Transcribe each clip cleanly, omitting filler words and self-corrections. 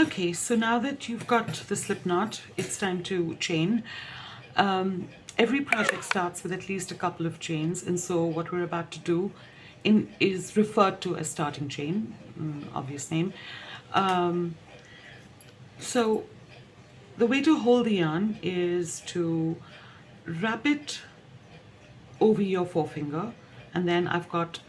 Okay, so now that you've got the slip knot, it's time to chain. Every project starts with at least a couple of chains, and so what we're about to do is referred to as starting chain, obvious name. So the way to hold the yarn is to wrap it over your forefinger, and then I've got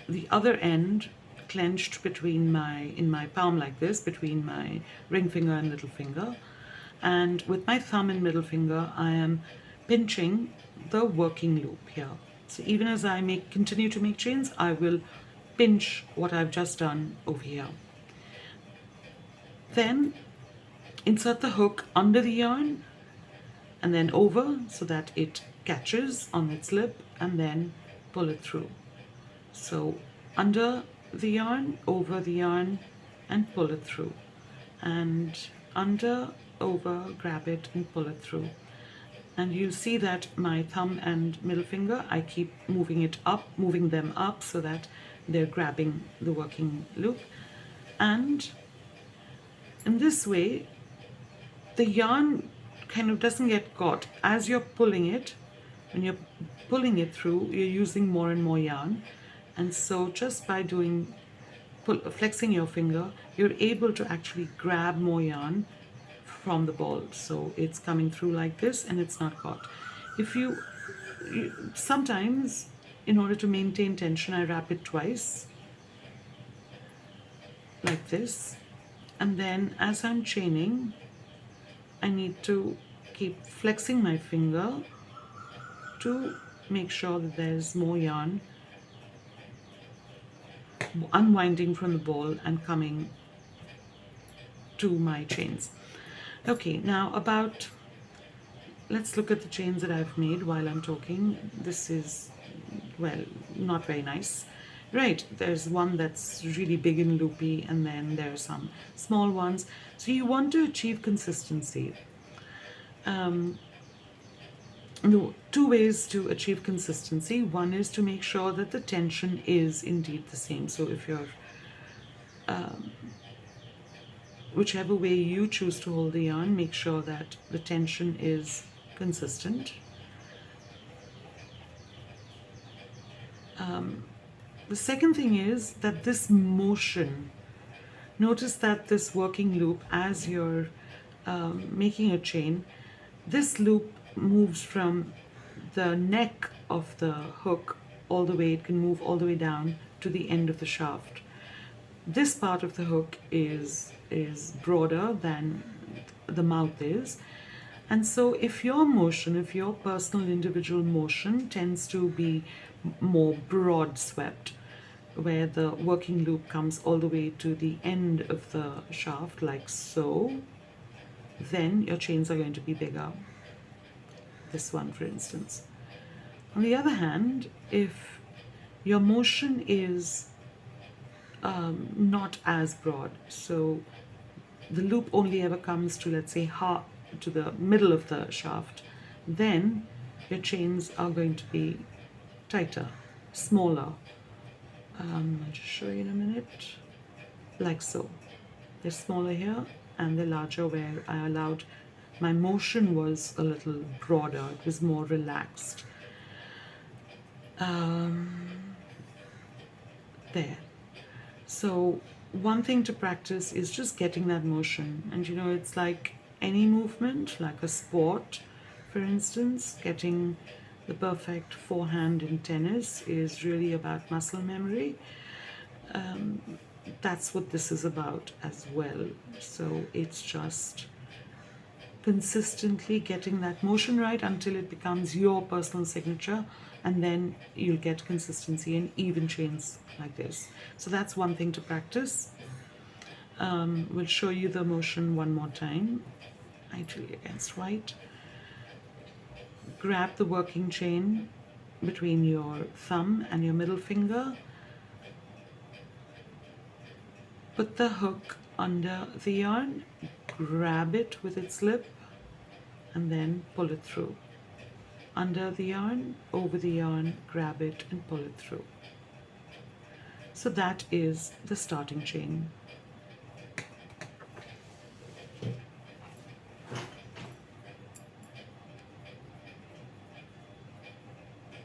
the other end clenched in my palm like this, between my ring finger and little finger, and with my thumb and middle finger I am pinching the working loop here. So even as I continue to make chains, I will pinch what I've just done over here. Then insert the hook under the yarn and then over so that it catches on its lip, and then pull it through. So under the yarn, over the yarn, and pull it through, and under, over, grab it and pull it through. And you'll see that my thumb and middle finger, I keep moving them up so that they're grabbing the working loop. And in this way, the yarn kind of doesn't get caught. As you're pulling it, when you're pulling it through, you're using more and more yarn. And so just by flexing your finger, you're able to actually grab more yarn from the ball. So it's coming through like this and it's not caught. Sometimes, in order to maintain tension, I wrap it twice, like this. And then as I'm chaining, I need to keep flexing my finger to make sure that there's more yarn unwinding from the ball and coming to my chains. Okay, now let's look at the chains that I've made while I'm talking. This is, well, not very nice. Right, there's one that's really big and loopy, and then there are some small ones. So you want to achieve consistency. Two ways to achieve consistency. One is to make sure that the tension is indeed the same. So if you're whichever way you choose to hold the yarn, make sure that the tension is consistent. The second thing is that this motion, notice that this working loop, as you're making a chain, this loop moves from the neck of the hook all the way, it can move all the way down to the end of the shaft. This part of the hook is broader than the mouth is, and so if your personal individual motion tends to be more broad swept, where the working loop comes all the way to the end of the shaft like so, then your chains are going to be bigger. This one, for instance. On the other hand, if your motion is not as broad, so the loop only ever comes to, let's say, to the middle of the shaft, then your chains are going to be tighter, smaller. I'll just show you in a minute, like so. They're smaller here and they're larger where I allowed, my motion was a little broader, it was more relaxed. There. So one thing to practice is just getting that motion, and it's like any movement, like a sport, for instance. Getting the perfect forehand in tennis is really about muscle memory. That's what this is about as well. So it's just consistently getting that motion right until it becomes your personal signature, and then you'll get consistency in even chains like this. So that's one thing to practice. We'll show you the motion one more time, ideally against white. Grab the working chain between your thumb and your middle finger. Put the hook under the yarn, grab it with its lip, and then pull it through. Under the yarn, over the yarn, grab it and pull it through. So that is the starting chain.